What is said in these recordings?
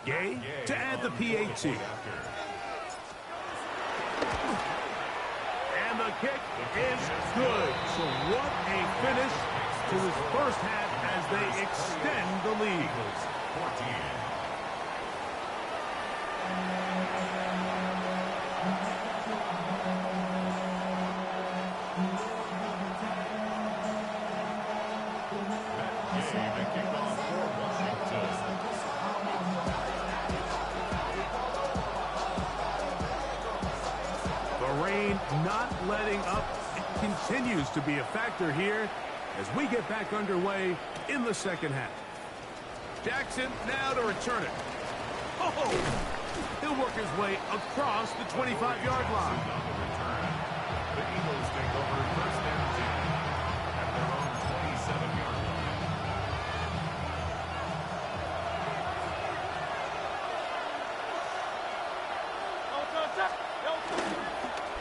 Gay to add the PAT. And the kick is good. So what a finish to his first half as they extend the lead. The rain not letting up. It continues to be a factor here as we get back underway in the second half. Jackson now to return it. Oh! He'll work his way across the 25-yard line. The Eagles take over first down at their own 27-yard line.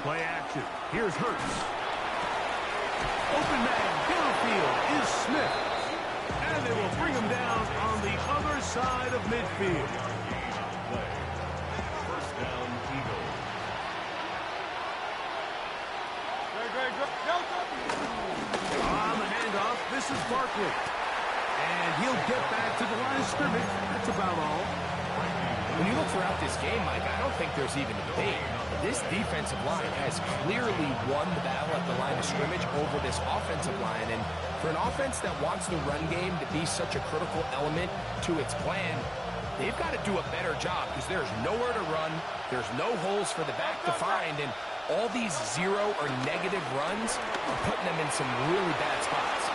Play action. Here's Hurts. Open man downfield is Smith. And they will bring him down on the other side of midfield. First down, Eagles. On the handoff, this is Barkley. And he'll get back to the line of scrimmage. That's about all. When you look throughout this game, Mike, I don't think there's even a debate. This defensive line has clearly won the battle at the line of scrimmage over this offensive line. And for an offense that wants the run game to be such a critical element to its plan, they've got to do a better job because there's nowhere to run. There's no holes for the back to find. And all these zero or negative runs are putting them in some really bad spots.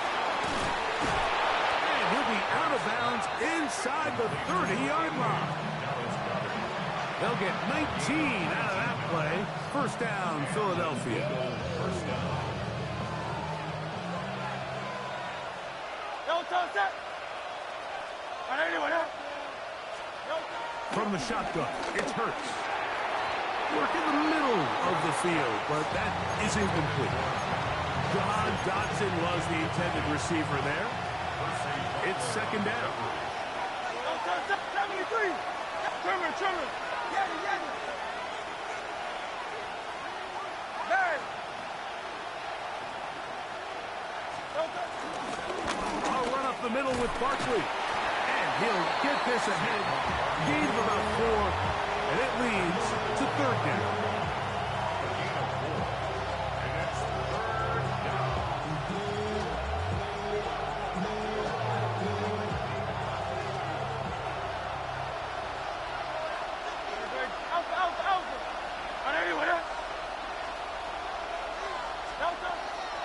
And he'll be out of bounds inside the 30-yard line. They'll get 19 out of that play. First down, Philadelphia. First down. From the shotgun, it's Hurts. Work in the middle of the field, but that is incomplete. John Dodson was the intended receiver there. It's second down. I'll run up the middle with Barkley. And he'll get this ahead. Gain of about 4. And it leads to third down. And it's third down.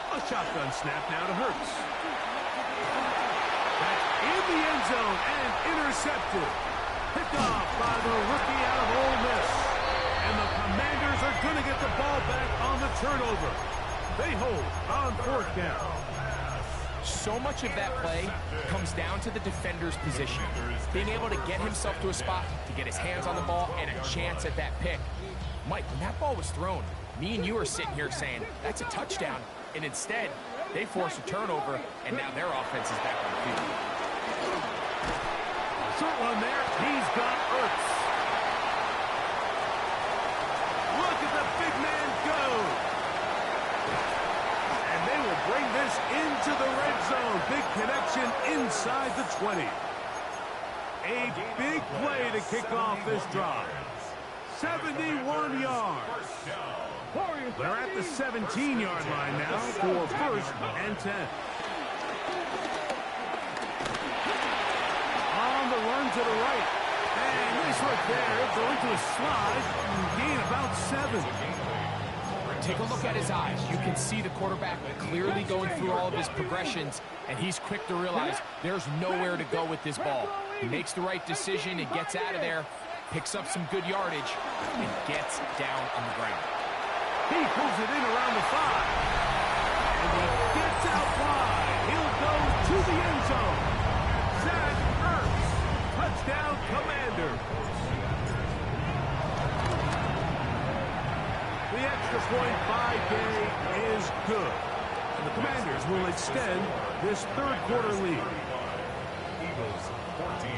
A shotgun snap now to Hurts. That's in the end zone and intercepted. Picked off by the rookie out of Ole Miss. And the Commanders are going to get the ball back on the turnover. They hold on fourth down. So much of that play comes down to the defender's position. Being able to get himself to a spot, to get his hands on the ball, and a chance at that pick. Mike, when that ball was thrown, me and you are sitting here saying, that's a touchdown. And instead, they force a turnover, and now their offense is back on the field. Short one there. He's got Ertz. Look at the big man go. And they will bring this into the red zone. Big connection inside the 20. A big play to kick off this drive. 71 yards. They're at the 17-yard line now for first and 10. On the run to the right. And nice right there. Going to a slide. Gain about 7. Take a look at his eyes. You can see the quarterback clearly going through all of his progressions, and he's quick to realize there's nowhere to go with this ball. He makes the right decision and gets out of there, picks up some good yardage, and gets down on the ground. He pulls it in around the 5. And he gets out wide. He'll go to the end zone. Zach Ertz. Touchdown, Commander. The extra point by Gay is good. And the Commanders will extend this third quarter lead. Eagles 14.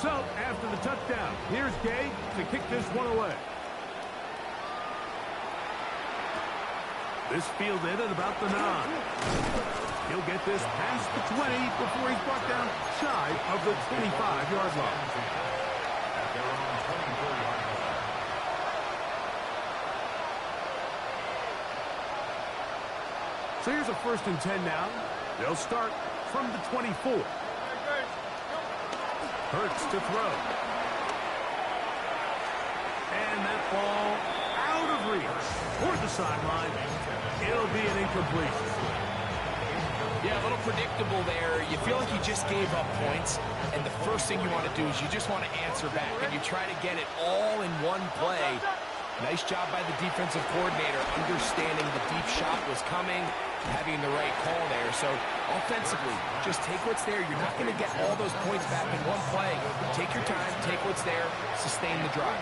So, after the touchdown, here's Gay to kick this one away. This fielded at about the 9. He'll get this past the 20 before he's brought down shy of the 25-yard line. At their own 24-yard line. So here's a 1st and 10 now. They'll start from the 24. Hurts to throw. And that ball out of reach toward the sideline. It'll be an incompletion. Yeah, a little predictable there. You feel like you just gave up points, and the first thing you want to do is you just want to answer back, and you try to get it all in one play. Nice job by the defensive coordinator, understanding the deep shot was coming, having the right call there. So offensively, just take what's there. You're not going to get all those points back in one play. Take your time, take what's there, sustain the drive.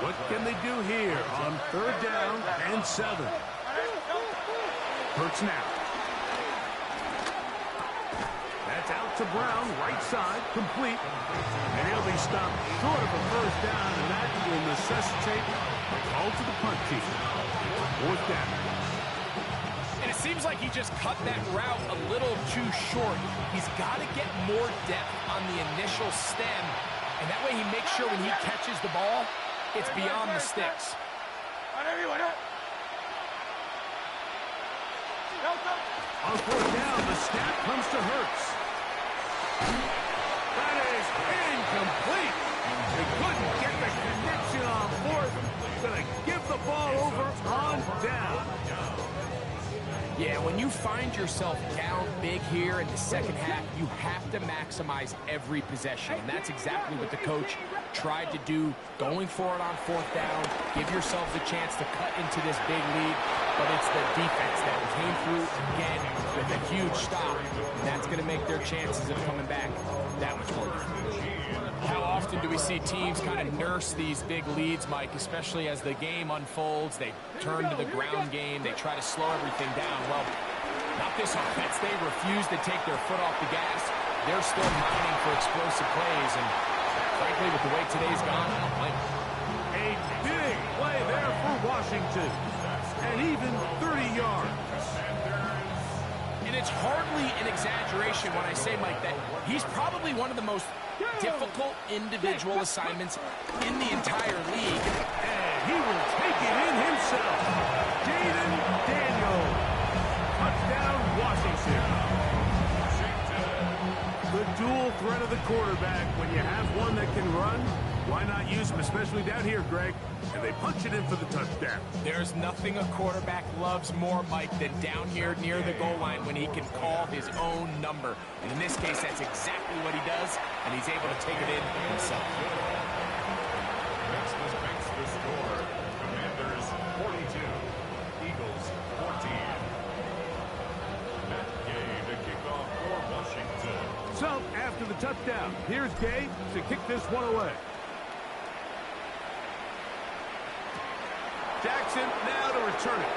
What can they do here on 3rd down and 7? Hurts now. That's out to Brown, right side, complete. And he'll be stopped short of a 1st down, and that will necessitate a call to the punt team. 4th down. And it seems like he just cut that route a little too short. He's got to get more depth on the initial stem, and that way he makes sure when he catches the ball, it's beyond the sticks. On 4th down, the snap comes to Hurts. That is incomplete. They couldn't get the connection on 4th. Going to give the ball over on down. Yeah, when you find yourself down big here in the second half, you have to maximize every possession. And that's exactly what the coach tried to do, going for it on 4th down. Give yourselves a chance to cut into this big lead. But it's the defense that came through again with a huge stop. And that's going to make their chances of coming back that much more difficult. How often do we see teams kind of nurse these big leads, Mike, especially as the game unfolds? They turn to the ground game. They try to slow everything down. Well, not this offense. They refuse to take their foot off the gas. They're still mining for explosive plays. And frankly, with the way today's gone, I don't blame them. A big play there for Washington. And even 30 yards. And it's hardly an exaggeration when I say, Mike, that he's probably one of the most difficult individual assignments in the entire league. And he will take it in himself. Jaden Daniels. Touchdown, Washington. The dual threat of the quarterback. When you have one that can run, why not use him, especially down here, Greg? And they punch it in for the touchdown. There's nothing a quarterback loves more, Mike, than down here near the goal line when he can call his own number. And in this case, that's exactly what he does, and he's able to take it in himself. Next makes the score. Commanders 42, Eagles 14. Matt Gay to kick off for Washington. So, after the touchdown, here's Gay to kick this one away. Jackson now to return it.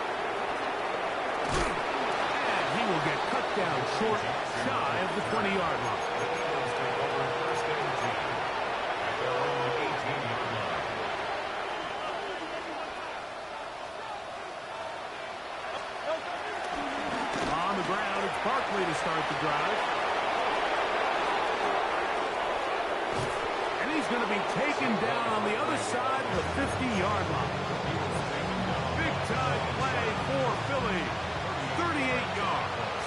And he will get cut down short, shy of the 20-yard line. Eagles take over 1st and 10 at their own 18-yard line. On the ground, it's Barkley to start the drive. And he's going to be taken down on the other side of the 50-yard line. Big-time play for Philly. 38 yards.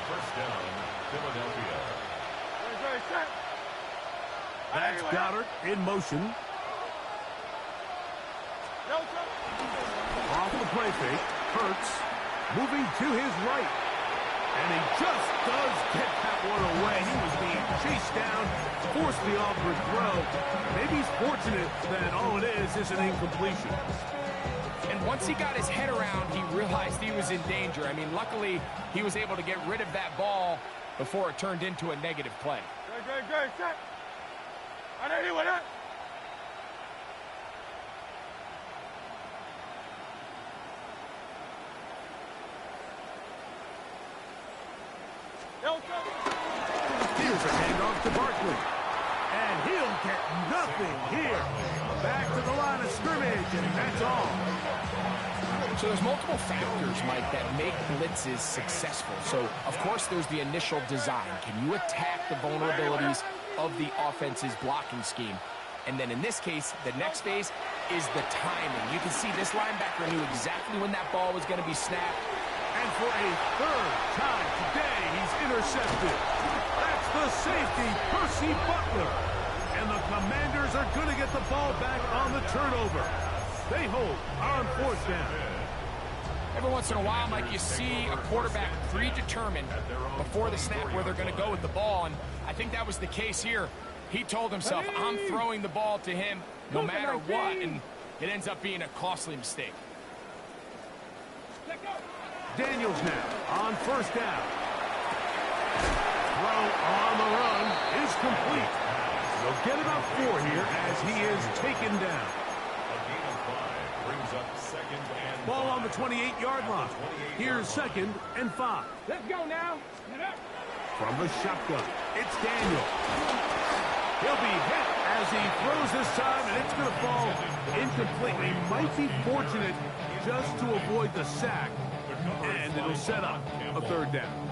1st down, Philadelphia. That's Goddard in motion. Off the play fake. Hurts moving to his right. And he just does get that one away. He was being chased down, forced the awkward throw. Maybe he's fortunate that all it is an incompletion. And once he got his head around, he realized he was in danger. I mean, luckily, he was able to get rid of that ball before it turned into a negative play. Here's a handoff to Barkley. And he'll get nothing here. Back to the line of scrimmage, and that's all. So there's multiple factors, Mike, that make blitzes successful. So, of course, there's the initial design. Can you attack the vulnerabilities of the offense's blocking scheme? And then in this case, the next phase is the timing. You can see this linebacker knew exactly when that ball was going to be snapped. And for a third time today, he's intercepted. That's the safety, Percy Butler. And the Commanders are going to get the ball back on the turnover. They hold on fourth down. Every once in a while, Mike, you see a quarterback predetermined before the snap where they're going to go with the ball, and I think that was the case here. He told himself, I'm throwing the ball to him no matter what, and it ends up being a costly mistake. Daniels now on first down. Throw on the run is complete. They'll get about 4 here as he is taken down. Ball on the 28-yard line. Here's 2nd and 5. Let's go now. From the shotgun, it's Daniel. He'll be hit as he throws this time, and it's going to fall incomplete. He might be fortunate just to avoid the sack, and it'll set up a 3rd down.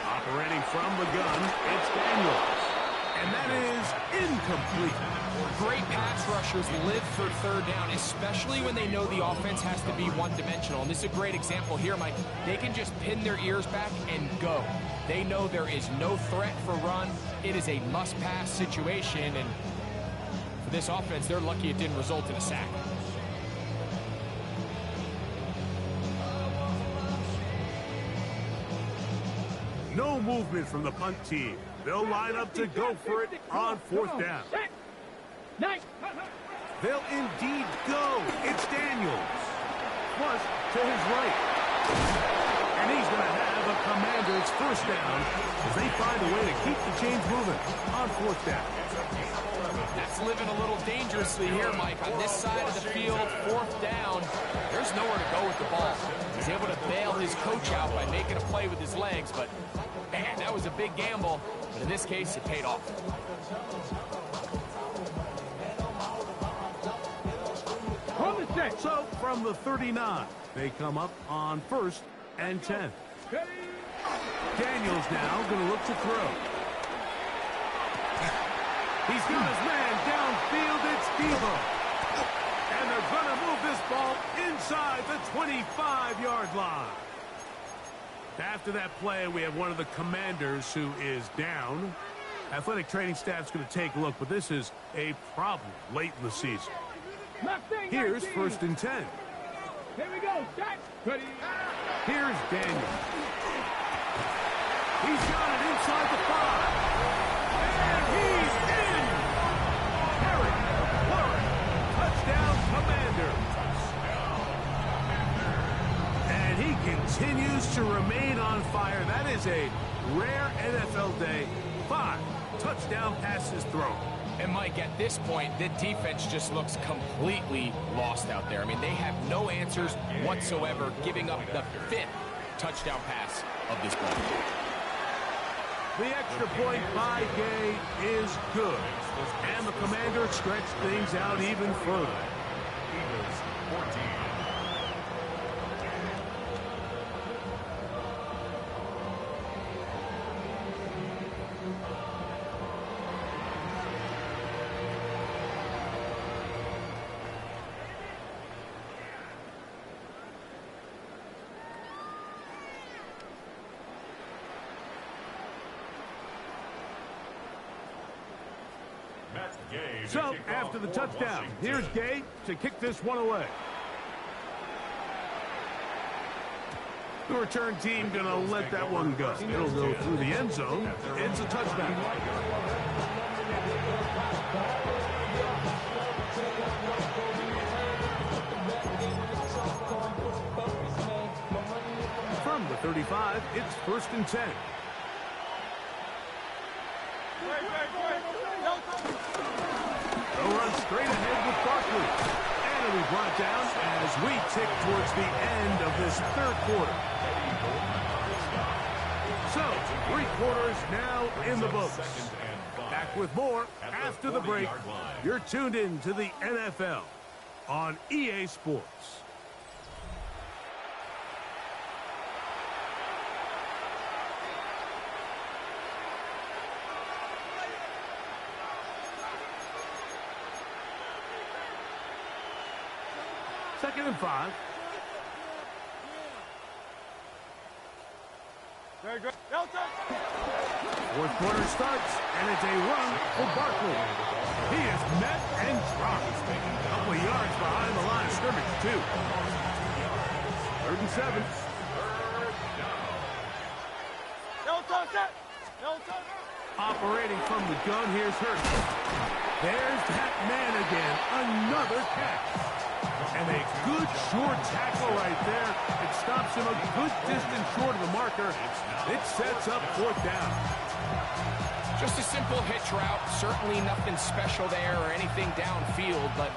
Operating from the gun, it's Daniels. And that is incomplete. Great pass rushers live for 3rd down, especially when they know the offense has to be one-dimensional. And this is a great example here, Mike. They can just pin their ears back and go. They know there is no threat for run. It is a must-pass situation, and for this offense, they're lucky it didn't result in a sack. No movement from the punt team. They'll line up to go for it on 4th down. They'll indeed go. It's Daniels. Plus to his right. And he's going to have a Commander's 1st down as they find a way to keep the chains moving on 4th down. That's living a little dangerously here, Mike. On this side of the field, 4th down, there's nowhere to go with the ball. He's able to bail his coach out by making a play with his legs, but man, that was a big gamble. But in this case, it paid off. So from the 39, they come up on 1st and 10. Daniels now going to look to throw. He's got his man downfield. It's Devo. And they're going to move this ball inside the 25-yard line. After that play, we have one of the Commanders who is down. Athletic training staff's going to take a look, but this is a problem late in the season. Here's 1st and 10. Here we go. Start. Here's Daniel. He's got it inside the 5. And he's in. Eric Warren. Touchdown, Commander. And he continues to remain on fire. That is a rare NFL day. 5 touchdown passes thrown. And, Mike, at this point, the defense just looks completely lost out there. I mean, they have no answers whatsoever, giving up the 5th touchdown pass of this ball. The extra point by Gay is good. And the Commander stretched things out even further. Eagles 14. So, after the touchdown, here's Gay to kick this one away. The return team going to let that one go. It'll go through the end zone. It's a touchdown. From the 35, it's 1st and 10. They'll run straight ahead with Barkley. And it'll be brought down as we tick towards the end of this 3rd quarter. So, 3 quarters now in the books. Back with more after the break. You're tuned in to the NFL on EA Sports. Second and 5. Very good. Fourth quarter starts, and it's a run for Barkley. He is met and dropped. A couple of yards behind the line of scrimmage, too. 3rd and 7. Operating from the gun, here's Hurts. There's that man again. Another catch. And a good short tackle right there. It stops him a good distance short of the marker. It sets up 4th down. Just a simple hitch route. Certainly nothing special there or anything downfield, but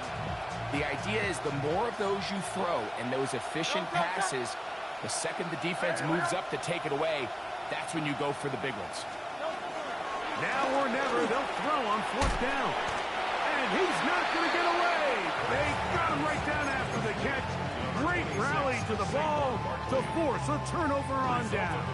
the idea is the more of those you throw and those efficient passes, the second the defense moves up to take it away, that's when you go for the big ones. Now or never, they'll throw on 4th down. And he's not going to get away. They got him right down after the catch. Great rally to the ball to force a turnover on down.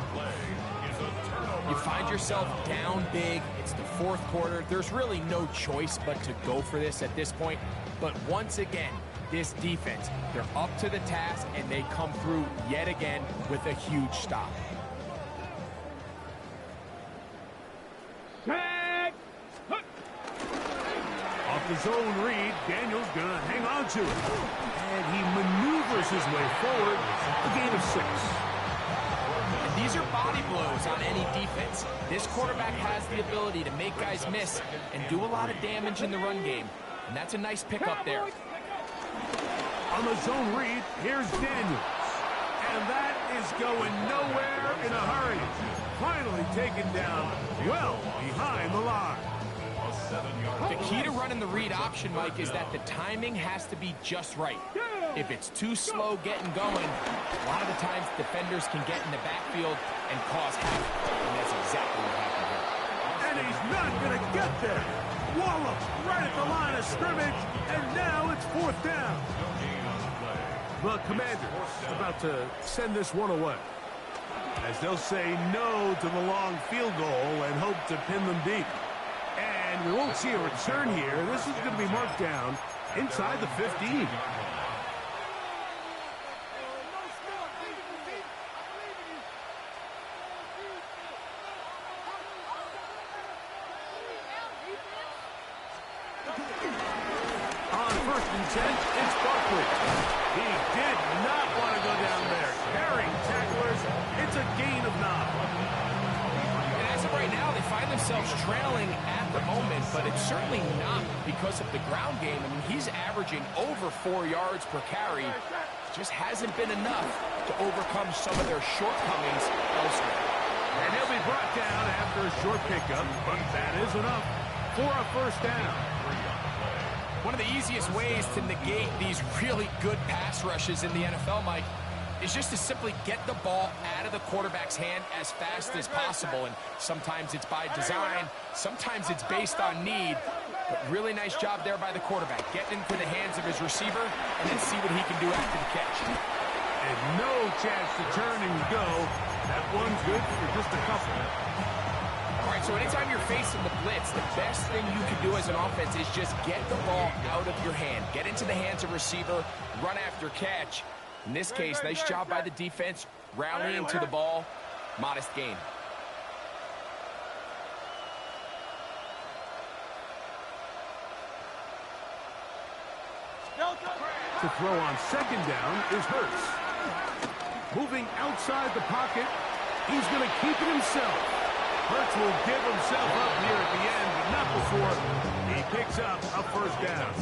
You find yourself down big. It's the 4th quarter. There's really no choice but to go for this at this point. But once again, this defense, they're up to the task, and they come through yet again with a huge stop. Off the zone read, Daniel's going to hang on to it. And he maneuvers his way forward. A gain of 6. And these are body blows on any defense. This quarterback has the ability to make guys miss and do a lot of damage in the run game. And that's a nice pickup there. On the zone read, here's Daniels. And that is going nowhere in a hurry. Finally taken down well behind the line. The key to running the read option, Mike, is that the timing has to be just right. If it's too slow getting going, a lot of the times defenders can get in the backfield and cause havoc. And that's exactly what happened here. And he's not going to get there. Wallop right at the line of scrimmage, and now it's 4th down. The Commanders about to send this one away, as they'll say no to the long field goal and hope to pin them deep. And we won't see a return here. This is going to be marked down inside the 15. On 1st and 10, it's Barkley. He did not want to go down there. Carrying tacklers, it's a gain of 9. And as of right now, they find themselves trailing at the moment, but it's certainly not because of the ground game. I mean, he's averaging over 4 yards per carry. Just hasn't been enough to overcome some of their shortcomings elsewhere. And he'll be brought down after a short pickup, but that is enough for a 1st down. One of the easiest ways to negate these really good pass rushes in the NFL, Mike, is just to simply get the ball out of the quarterback's hand as fast as possible. And sometimes it's by design, sometimes it's based on need. But really nice job there by the quarterback, getting into the hands of his receiver and then see what he can do after the catch. And no chance to turn and go. That one's good for just a couple. All right, so anytime you're facing the blitz, the best thing you can do as an offense is just get the ball out of your hand. Get into the hands of receiver, run after catch. In this case, nice job by the defense, rallying to the ball. Modest gain. To throw on 2nd down is Hurts. Moving outside the pocket, he's going to keep it himself. Hurts will give himself up here at the end, but not before he picks up a 1st down.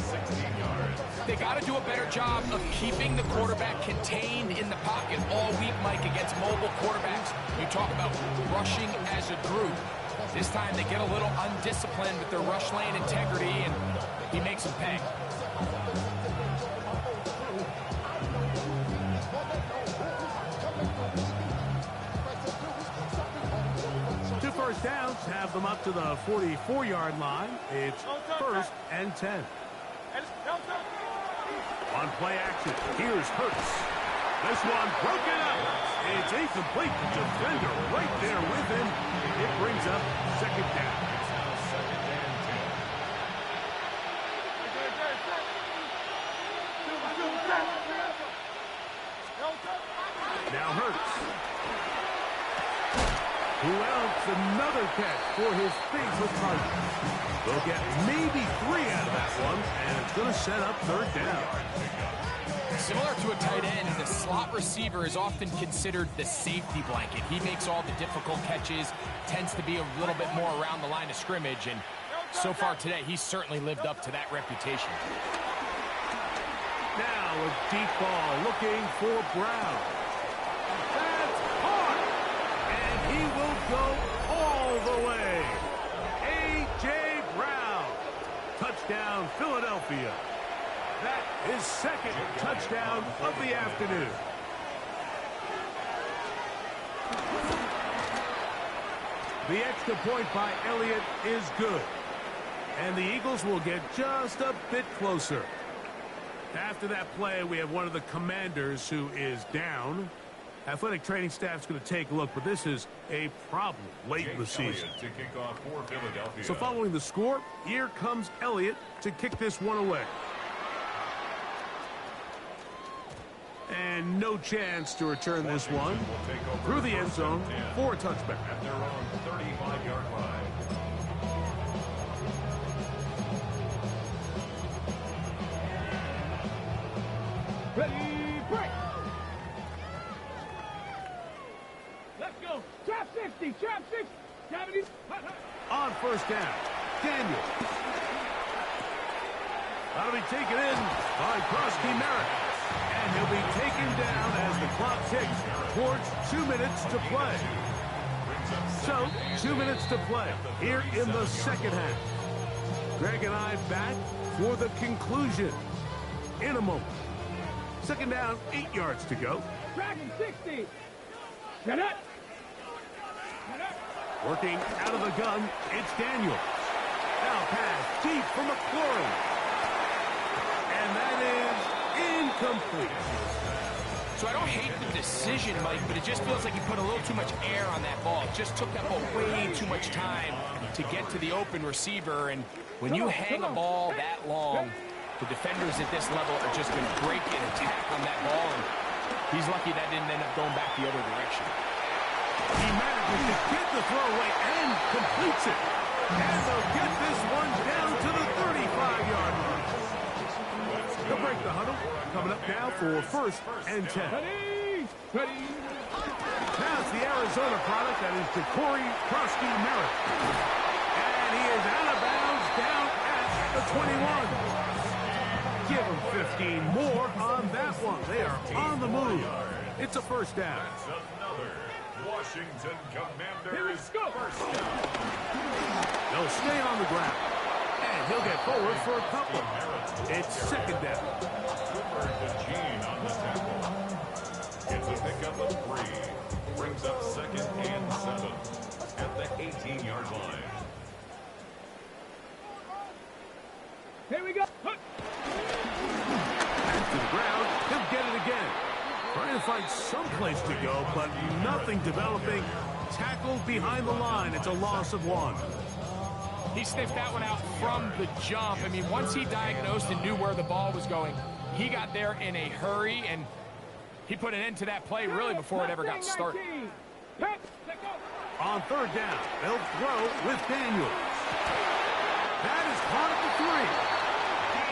They got to do a better job of keeping the quarterback contained in the pocket all week, Mike, against mobile quarterbacks. You talk about rushing as a group. This time they get a little undisciplined with their rush lane integrity, and he makes them pay. downs have them up to the 44-yard line. It's 1st and 10. On play action, here's Hurts. This one broken up. It's incomplete. The defender right there with him. It brings up 2nd down. It's now 2nd and 10. Now Hurts. Who else? Another catch for his favorite target. They'll get maybe 3 out of that one, and it's going to set up 3rd down. Similar to a tight end, the slot receiver is often considered the safety blanket. He makes all the difficult catches, tends to be a little bit more around the line of scrimmage, and so far today, he's certainly lived up to that reputation. Now a deep ball looking for Brown. That's hard, and he will go all the way. A.J. Brown. Touchdown, Philadelphia. That is 2nd touchdown of the afternoon. The extra point by Elliott is good. And the Eagles will get just a bit closer. After that play, we have one of the Commanders who is down. Athletic training staff's going to take a look, but this is a problem late in the season. To kick off for Philadelphia. So following the score, here comes Elliott to kick this one away. And no chance to return this one through the end zone for a touchback. At their own 35-yard line. Ready, break. Let's go. Trap 60, trap 60. 70. On 1st down, Daniel. That'll be taken in by Krosky Merritt. And he'll be taken down as the clock ticks towards 2 minutes to play. So, 2 minutes to play here in the 2nd half. Greg and I back for the conclusion in a moment. 2nd down, 8 yards to go. Dragon 60. Get it. Working out of the gun, it's Daniel. Now pass deep for McLaurin. And that is incomplete. So I don't hate the decision, Mike, but it just feels like he put a little too much air on that ball. It just took that ball way too much time to get to the open receiver. And when you hang a ball that long, the defenders at this level are just going to break and attack on that ball. And he's lucky that didn't end up going back the other direction. He manages to get the throw away and completes it. And they'll get this one down to the 35-yard line. They'll break the huddle. Coming up now for 1st and 10. Ready, ready. Now it's the Arizona product that is Corey Krosky Merritt. And he is out of bounds down at the 21. Give him 15 more on that one. They are on the move. It's a 1st down. That's another Washington Commanders go. 1st down. They'll stay on the ground. And he'll get forward for a couple. It's 2nd down. Cooper to Gene on the tackle. Gets a pickup of 3. Brings up 2nd and 7 at the 18-yard line. Here we go. Back to the ground. He'll get it again. Trying to find some place to go, but nothing developing. Tackled behind the line. It's a loss of 1. He sniffed that one out from the jump. I mean, once he diagnosed and knew where the ball was going, he got there in a hurry, and he put an end to that play really before it ever got started. On 3rd down, they'll throw with Daniels. That is caught at the 3.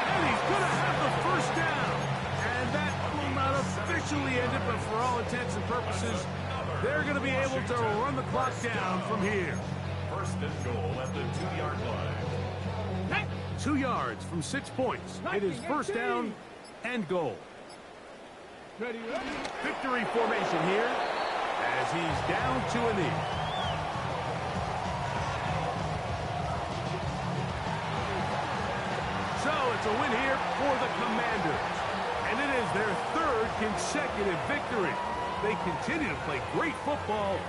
And he's going to have the 1st down. And that will not officially end it, but for all intents and purposes, they're going to be able to run the clock down from here. 1st and goal at the 2-yard line. 2 yards from 6 points. It is 1st down and goal. Ready, ready. Victory formation here as he's down to a knee. So it's a win here for the Commanders. And it is their 3rd consecutive victory. They continue to play great football